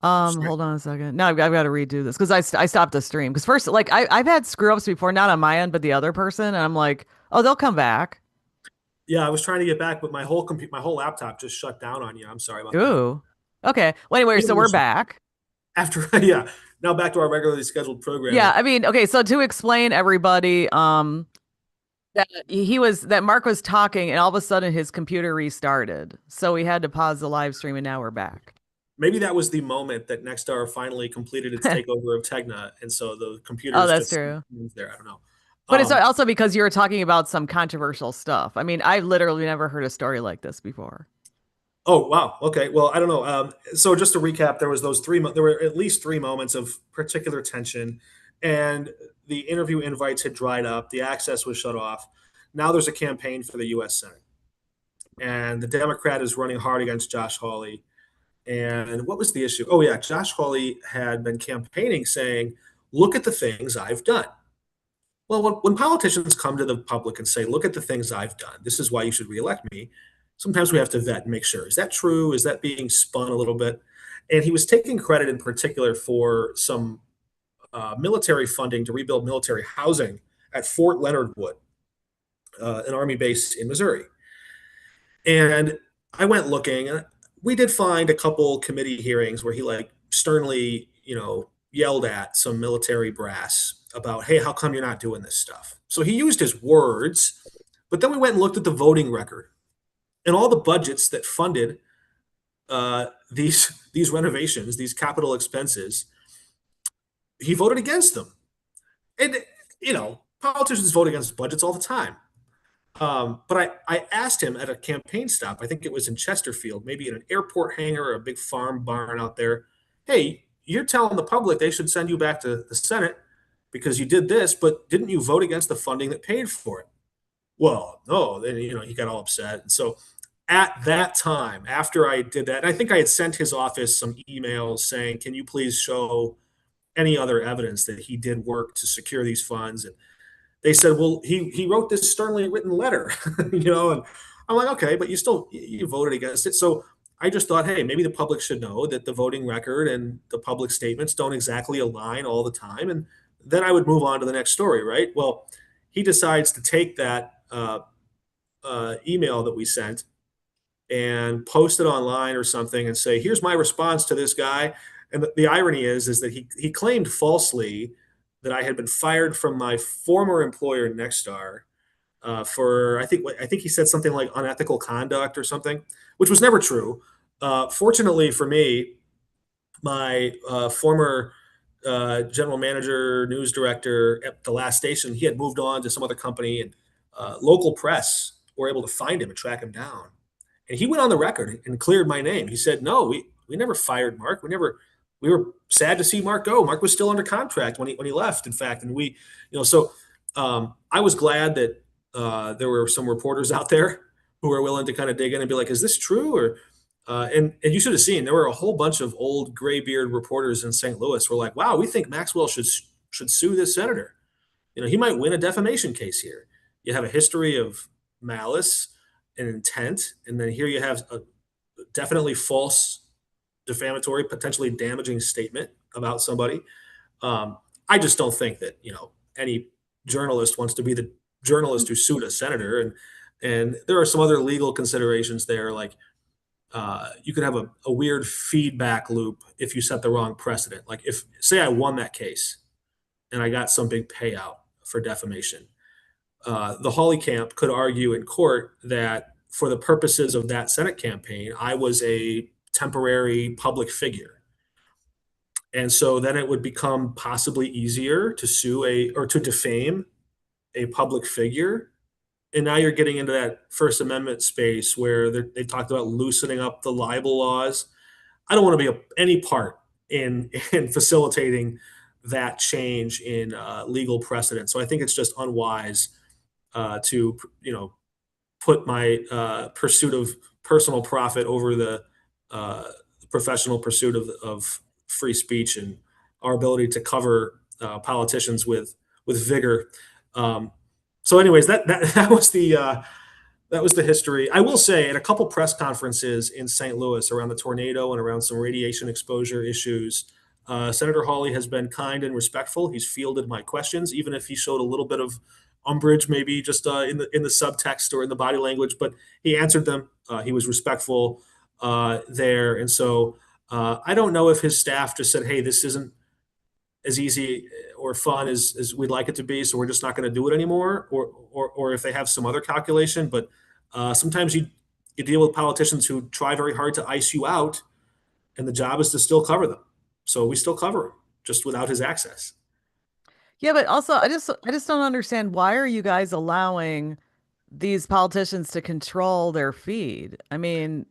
Hold on a second. No, I've got to redo this because I stopped the stream. Because first, like I've had screw ups before, not on my end, but the other person, and I'm like, oh, they'll come back. Yeah, I was trying to get back, but my whole laptop just shut down on you. I'm sorry about that. Ooh. Okay. Well, anyway, so we're Intermission. back. After yeah, now back to our regularly scheduled Yeah, programming. I mean, okay, so to explain everybody, that Mark was talking and all of a sudden his computer restarted. So we had to pause the live stream and now we're back. Maybe that was the moment that Nexstar finally completed its takeover of Tegna, and so the Oh, computers that's just true. moved there. I don't know. But it's Um, also because you were talking about some controversial stuff. I mean, I've literally never heard a story like this before. oh wow, okay. Well, I don't know. So just to recap, there was there were at least three moments of particular tension, and the interview invites had dried up. The access was shut off. Now there's a campaign for the U.S. Senate, and the Democrat is running hard against Josh Hawley. And what was the issue? Oh yeah, Josh Hawley had been campaigning saying, "Look at the things I've done." Well, when politicians come to the public and say, "Look at the things I've done. This is why you should reelect me," sometimes we have to vet and make sure, is that true? Is that being spun a little bit? And he was taking credit in particular for some military funding to rebuild military housing at Fort Leonard Wood, an army base in Missouri. And I went looking, and we did find a couple committee hearings where he like sternly, yelled at some military brass about, "Hey, how come you're not doing this stuff?" So he used his words, but then we went and looked at the voting record and all the budgets that funded these renovations, these capital expenses. He voted against them, and politicians vote against budgets all the time. But I asked him at a campaign stop, I think it was in Chesterfield, maybe in an airport hangar or a big farm barn out there. Hey, you're telling the public they should send you back to the Senate because you did this, but didn't you vote against the funding that paid for it? Well, no. Then he got all upset, and so at that time, after I did that, and I think I had sent his office some emails saying, "Can you please show any other evidence that he did work to secure these funds?" And they said, "Well, he wrote this sternly written letter," and I'm like, "Okay, but you voted against it." So I just thought, hey, maybe the public should know that the voting record and the public statements don't exactly align all the time, and then I would move on to the next story, right? Well, he decides to take that email that we sent and post it online or something and say, "Here's my response to this guy." And the irony is that he claimed falsely that I had been fired from my former employer, Nexstar, for I think he said something like unethical conduct or something, which was never true. Fortunately for me, my former general manager, news director at the last station, he had moved on to some other company, and local press were able to find him and track him down. And he went on the record and cleared my name. He said, "No, we never fired Mark. We were sad to see Mark go. Mark was still under contract when he left, in fact." And so I was glad that there were some reporters out there who were willing to kind of dig in and be like, "Is this true?" Or and you should have seen there were a whole bunch of old graybeard reporters in St. Louis were like, "Wow, we think Maxwell should sue this senator. He might win a defamation case here. You have a history of malice and intent, and then here you have a definitely false, defamatory, potentially damaging statement about somebody." I just don't think that any journalist wants to be the journalist who sued a senator, and there are some other legal considerations there, like you could have a weird feedback loop if you set the wrong precedent. Like if say I won that case and I got some big payout for defamation, the Hawley camp could argue in court that for the purposes of that Senate campaign, I was a temporary public figure. And so then it would become possibly easier to sue or to defame a public figure. And now you're getting into that First Amendment space where they talked about loosening up the libel laws. I don't want to be any part in facilitating that change in legal precedent. So I think it's just unwise to put my pursuit of personal profit over the professional pursuit of free speech and our ability to cover politicians with vigor. Um, so, anyways, that that was That was the history. I will say, at a couple press conferences in St. Louis around the tornado and around some radiation exposure issues, Senator Hawley has been kind and respectful. He's fielded my questions, even if he showed a little bit of umbrage, maybe just in the subtext or in the body language. But he answered them. He was respectful there, and so I don't know if his staff just said, "Hey, this isn't as easy or fun as we'd like it to be, so we're just not going to do it anymore," or if they have some other calculation. But sometimes you deal with politicians who try very hard to ice you out, and the job is to still cover them. So we still cover them, just without his access. Yeah, but also I just don't understand why are you guys allowing these politicians to control their feed? I mean,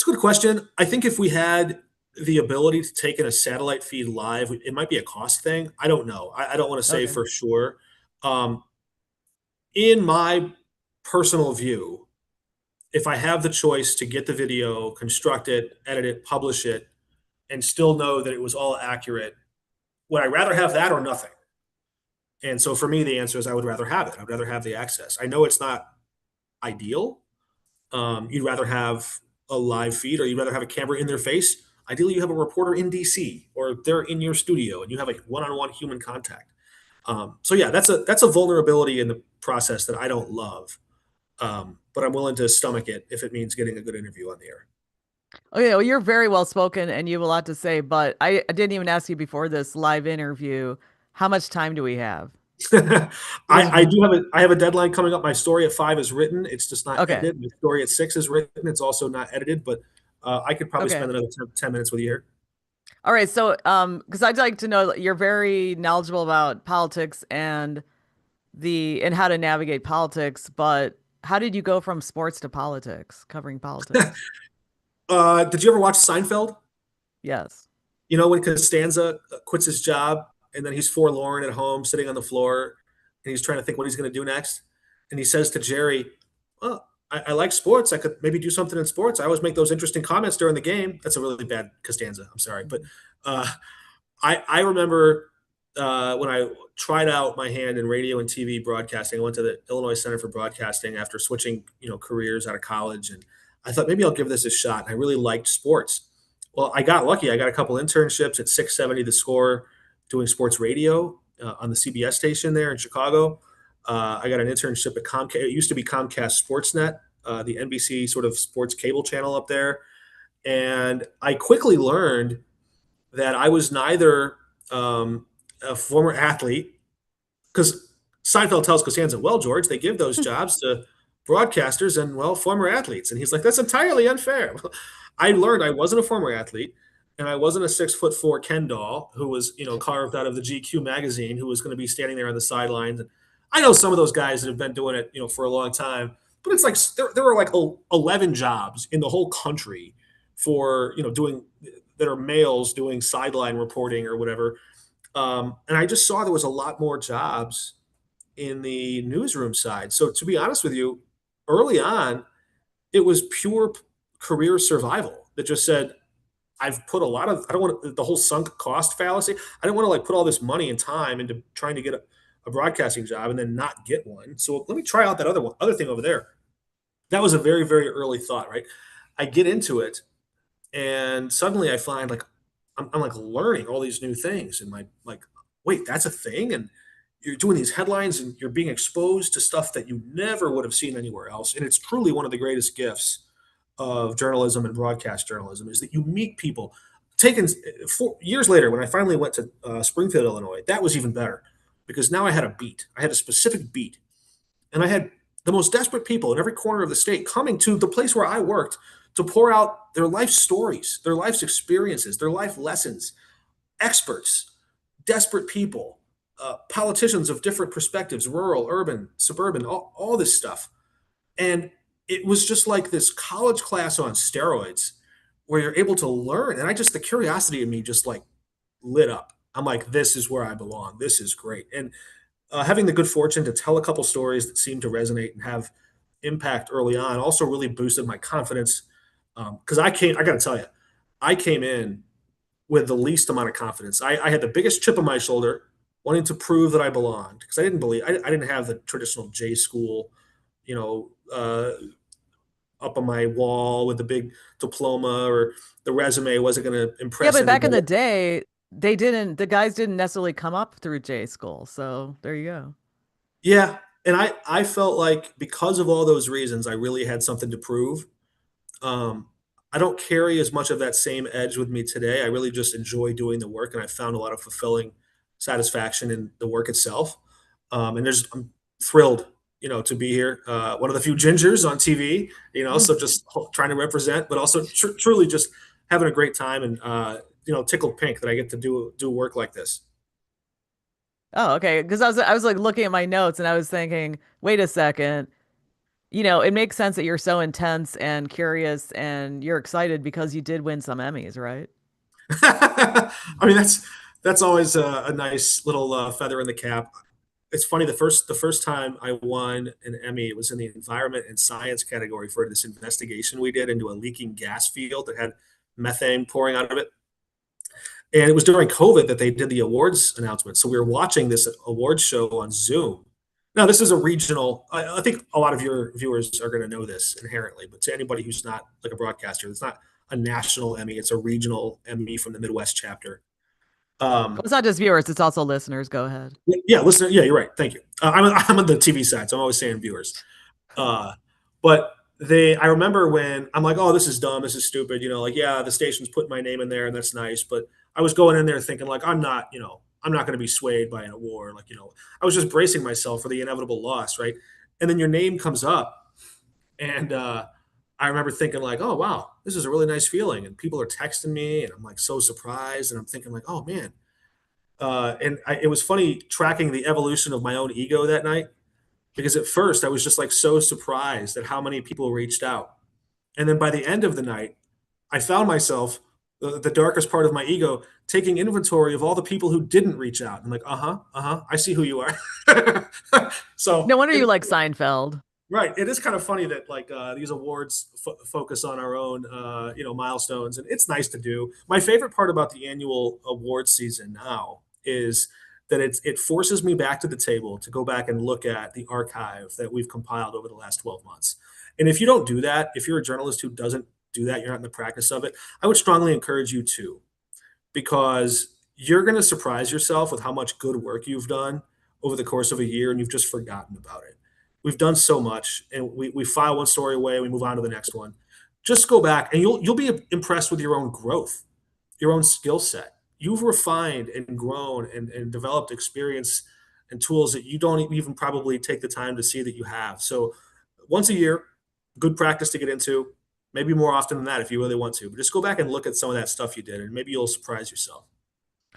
It's a good question. I think if we had the ability to take in a satellite feed live, it might be a cost thing. I don't know. I don't want to say okay. for sure. Um, in my personal view, if I have the choice to get the video, construct it, edit it, publish it, and still know that it was all accurate, would I rather have that or nothing? And so for me, the answer is I would rather have it. I'd rather have the access. I know it's not ideal. You'd rather have a live feed, or you'd rather have a camera in their face. Ideally, you have a reporter in DC or they're in your studio and you have a one-on-one human contact. So yeah, that's a vulnerability in the process that I don't love, but I'm willing to stomach it if it means getting a good interview on the air. Okay, well, you're very well spoken and you have a lot to say, but I didn't even ask you before this live interview, how much time do we have? I do have a deadline coming up. My story at 5 is written. It's just not Okay. edited. The story at 6 is written. It's also not edited, but I could probably Okay. spend another 10 minutes with you here. All right. So, because I'd like to know you're very knowledgeable about politics and how to navigate politics, but how did you go from sports to politics, covering politics? Did you ever watch Seinfeld? Yes. You know, when Costanza quits his job and then he's forlorn at home, sitting on the floor, and he's trying to think what he's going to do next. And he says to Jerry, "Well, I like sports. I could maybe do something in sports. I always make those interesting comments during the game." That's a really bad Costanza. I'm sorry, but uh, I remember when I tried out my hand in radio and TV broadcasting. I went to the Illinois Center for Broadcasting after switching, careers out of college, and I thought maybe I'll give this a shot. And I really liked sports. Well, I got lucky. I got a couple internships at 670 The Score, doing sports radio on the CBS station there in Chicago. I got an internship at Comcast. It used to be Comcast Sportsnet, the NBC sort of sports cable channel up there. And I quickly learned that I was neither a former athlete, because Seinfeld tells Costanza, "Well, George, they give those jobs to broadcasters and, well, former athletes." And he's like, "That's entirely unfair." I learned I wasn't a former athlete, and I wasn't a 6'4" Ken doll who was, carved out of the GQ magazine, who was going to be standing there on the sidelines. And I know some of those guys that have been doing it, for a long time, but it's like there were like 11 jobs in the whole country for, doing that are males doing sideline reporting or whatever. And I just saw there was a lot more jobs in the newsroom side. So to be honest with you, early on, it was pure career survival that just said, I've put a lot of, I don't want the whole sunk cost fallacy. I don't want to like put all this money and time into trying to get a broadcasting job and then not get one. So let me try out that other thing over there. That was a very, very early thought, right? I get into it and suddenly I find like I'm like learning all these new things and my like, wait, that's a thing. And you're doing these headlines and you're being exposed to stuff that you never would have seen anywhere else. And it's truly one of the greatest gifts of journalism and broadcast journalism is that you meet people. Taken 4 years later, when I finally went to Springfield, Illinois, that was even better because now I had a beat. I had a specific beat, and I had the most desperate people in every corner of the state coming to the place where I worked to pour out their life stories, their life's experiences, their life lessons. Experts, desperate people, politicians of different perspectives, rural, urban, suburban, all this stuff. And it was just like this college class on steroids where you're able to learn. And the curiosity in me just like lit up. I'm like, this is where I belong. This is great. And having the good fortune to tell a couple stories that seemed to resonate and have impact early on also really boosted my confidence. Because I got to tell you, I came in with the least amount of confidence. I had the biggest chip on my shoulder, wanting to prove that I belonged because I didn't have the traditional J school you know, up on my wall with the big diploma, or the resume wasn't going to Yeah, impress but back in anybody. the day, the guys didn't necessarily come up through J school. So there you go. Yeah, and I felt like because of all those reasons, I really had something to prove. Um, I don't carry as much of that same edge with me today. I really just enjoy doing the work, and I found a lot of fulfilling satisfaction in the work itself. And I'm thrilled, to be here. One of the few gingers on TV, so just trying to represent, but also truly just having a great time, and tickled pink that I get to do work like this. Oh, okay. Because I was like looking at my notes and I was thinking, wait a second. It makes sense that you're so intense and curious and you're excited because you did win some Emmys, right? I mean, that's always a nice little feather in the cap. It's funny, the first time I won an Emmy, it was in the environment and science category for this investigation we did into a leaking gas field that had methane pouring out of it. And it was during COVID that they did the awards announcement. So we were watching this awards show on Zoom. Now, this is a regional, I think a lot of your viewers are going to know this inherently, but to anybody who's not like a broadcaster, it's not a national Emmy, it's a regional Emmy from the Midwest chapter. It's not just viewers, it's also listeners. Go ahead. Yeah, listener. Yeah, you're right. Thank you. I'm on the TV side, so I'm always saying viewers. Uh, but I remember when I'm like, oh, this is dumb, this is stupid. Like, yeah, the station's putting my name in there, and that's nice. But I was going in there thinking, like, I'm not going to be swayed by an award. Like, I was just bracing myself for the inevitable loss, right? And then your name comes up, and I remember thinking, like, oh wow, this is a really nice feeling. And people are texting me, and I'm like so surprised, and I'm thinking, like, oh man. It was funny tracking the evolution of my own ego that night, because at first I was just like so surprised at how many people reached out. And then by the end of the night, I found myself, the darkest part of my ego, taking inventory of all the people who didn't reach out. I'm like, I see who you are. so, No wonder you it, like Seinfeld. right, it is kind of funny that like these awards focus on our own, milestones, and it's nice to do. My favorite part about the annual award season now is that it forces me back to the table to go back and look at the archive that we've compiled over the last 12 months. And if you don't do that, if you're a journalist who doesn't do that, you're not in the practice of it, I would strongly encourage you to, because you're going to surprise yourself with how much good work you've done over the course of a year, and you've just forgotten about it. We've done so much, and we file one story away, we move on to the next one. Just go back and you'll be impressed with your own growth, your own skill set. You've refined and grown and developed experience and tools that you don't even probably take the time to see that you have. So once a year, good practice to get into, maybe more often than that if you really want to. But just go back and look at some of that stuff you did, and maybe you'll surprise yourself.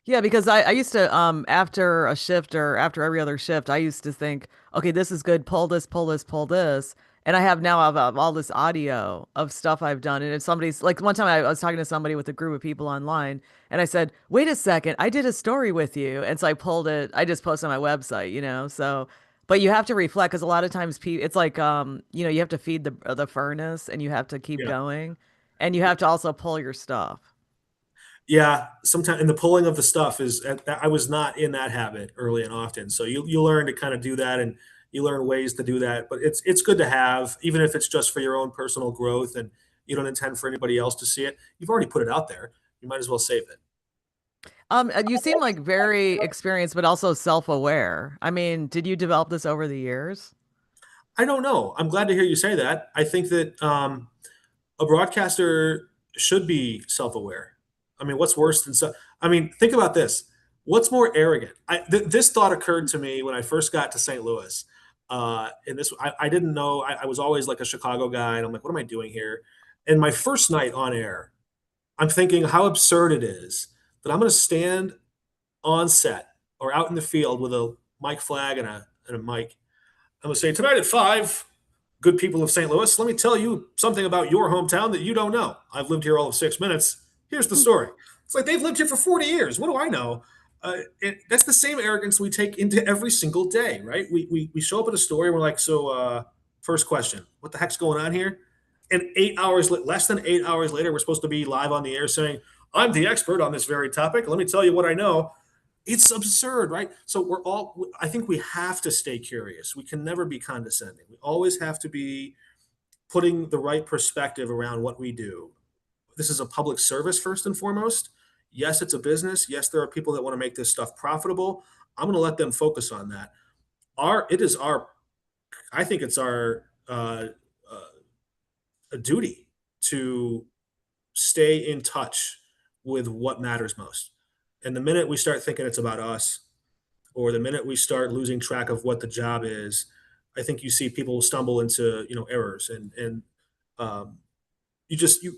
Yeah, because I used to after a shift or after every other shift, I used to think, okay, this is good, pull this, pull this, pull this. And I have now of all this audio of stuff I've done. And if somebody's like one time I was talking to somebody with a group of people online and I said, wait a second, I did a story with you. And so I pulled it, I just posted on my website. So but you have to reflect because a lot of times it's like you have to feed the furnace and you have to keep Yeah. going and you have to also pull your stuff. Yeah, sometimes, and the pulling of the stuff is, I was not in that habit early and often. So you learn to kind of do that, and you learn ways to do that. But it's good to have, even if it's just for your own personal growth, and you don't intend for anybody else to see it. You've already put it out there. You might as well save it. You seem like very experienced, but also self-aware. I mean, did you develop this over the years? I don't know. I'm glad to hear you say that. I think that a broadcaster should be self-aware. I mean, what's worse than I mean, think about this. What's more arrogant? This thought occurred to me when I first got to St. Louis. And I didn't know. I was always like a Chicago guy, and I'm like, what am I doing here? And my first night on air, I'm thinking how absurd it is that I'm going to stand on set or out in the field with a mic flag and a mic. I'm going to say, tonight at 5, good people of St. Louis, let me tell you something about your hometown that you don't know. I've lived here all of 6 minutes. Here's the story. It's like they've lived here for 40 years. What do I know? That's the same arrogance we take into every single day, right? We show up at a story and we're like, so first question, what the heck's going on here? And 8 hours, less than 8 hours later, we're supposed to be live on the air saying, I'm the expert on this very topic. Let me tell you what I know. It's absurd, right? So I think we have to stay curious. We can never be condescending. We always have to be putting the right perspective around what we do. This is a public service first and foremost. Yes, it's a business. Yes, there are people that want to make this stuff profitable. I'm going to let them focus on that. It is our, I think it's our a duty to stay in touch with what matters most. And the minute we start thinking it's about us, or the minute we start losing track of what the job is, I think you see people stumble into errors, and um, you just you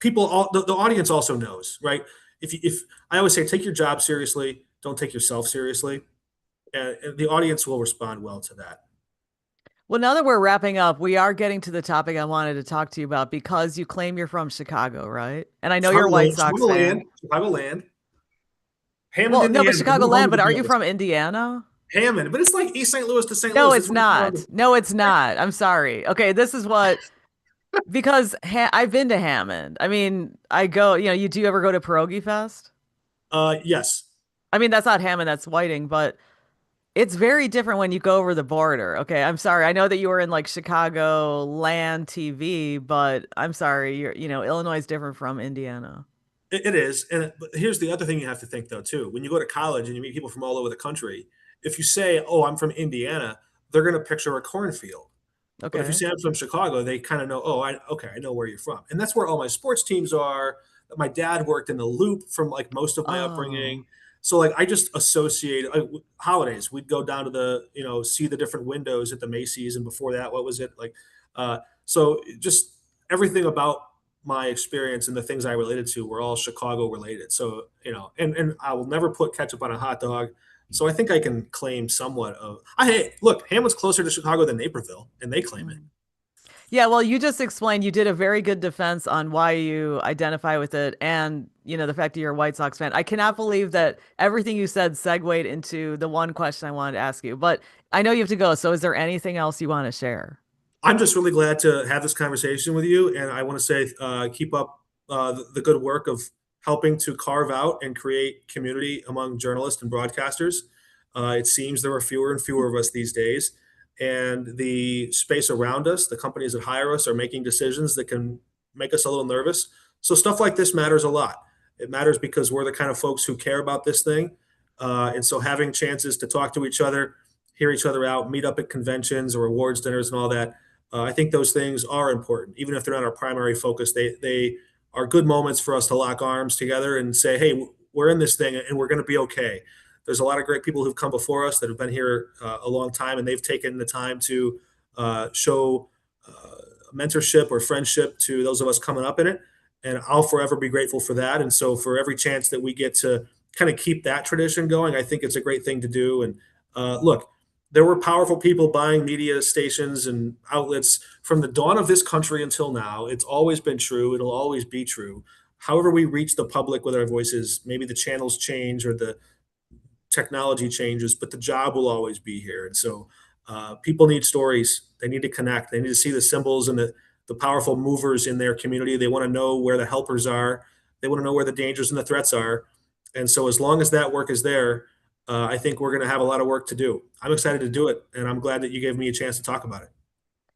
people all the audience also knows, right? If I always say, take your job seriously, don't take yourself seriously, and the audience will respond well to that. Well, now that we're wrapping up, we are getting to the topic I wanted to talk to you about because you claim you're from Chicago, right? And I know you're a White Sox fan. Chicago land, Hammond, Well, no, but Indiana. We were home Chicagoland, to but the aren't you Braves. from Indiana? Hammond, but it's like East St. Louis to St. No, Louis. It's it's right there on not. the. No, it's not. I'm sorry. Okay, this is what because I've been to Hammond. I mean, I go, you do you ever go to Pierogi Fest? Yes, I mean, that's not Hammond, that's Whiting, but it's very different when you go over the border. Okay, I'm sorry. I know that you were in like Chicago land TV, but I'm sorry. Illinois is different from Indiana. it is. And but here's the other thing you have to think though too. When you go to college and you meet people from all over the country, if you say, "Oh, I'm from Indiana," they're going to picture a cornfield. But if you Okay. say I'm from Chicago, they kind of know, oh, okay, I know where you're from. And that's where all my sports teams are. My dad worked in the Loop from like most of my Oh. upbringing. So like I just associate holidays. We'd go down to see the different windows at the Macy's, and before that, what was it like? So just everything about my experience and the things I related to were all Chicago related. So and I will never put ketchup on a hot dog. So I think I can claim somewhat of. Look, Hammond's closer to Chicago than Naperville, and they claim it. Hmm. Yeah, well, you just explained you did a very good defense on why you identify with it and, the fact that you're a White Sox fan. I cannot believe that everything you said segued into the one question I wanted to ask you, but I know you have to go. So is there anything else you want to share? I'm just really glad to have this conversation with you, and I want to say keep up the good work of helping to carve out and create community among journalists and broadcasters. It seems there are fewer and fewer of us these days, and the space around us, the companies that hire us, are making decisions that can make us a little nervous. So stuff like this matters a lot. It matters because we're the kind of folks who care about this thing, and so having chances to talk to each other, hear each other out, meet up at conventions or awards dinners and all that. I think those things are important, even if they're not our primary focus. They are good moments for us to lock arms together and say, "Hey, we're in this thing, and we're going to be okay." There's a lot of great people who've come before us that have been here a long time, and they've taken the time to show mentorship or friendship to those of us coming up in it. And I'll forever be grateful for that. And so, for every chance that we get to kind of keep that tradition going, I think it's a great thing to do. And look, there were powerful people buying media stations and outlets from the dawn of this country until now. It's always been true. It'll always be true. However, we reach the public with our voices, maybe the channels change or the technology changes, but the job will always be here. And so people need stories. They need to connect. They need to see the symbols and the powerful movers in their community. They want to know where the helpers are. They want to know where the dangers and the threats are. And so as long as that work is there, I think we're going to have a lot of work to do. I'm excited to do it, and I'm glad that you gave me a chance to talk about it.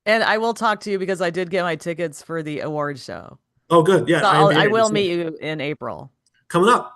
And I will talk to you because I did get my tickets for the award show. Oh, good. Yeah, So I INBA. will meet you in April. Coming up.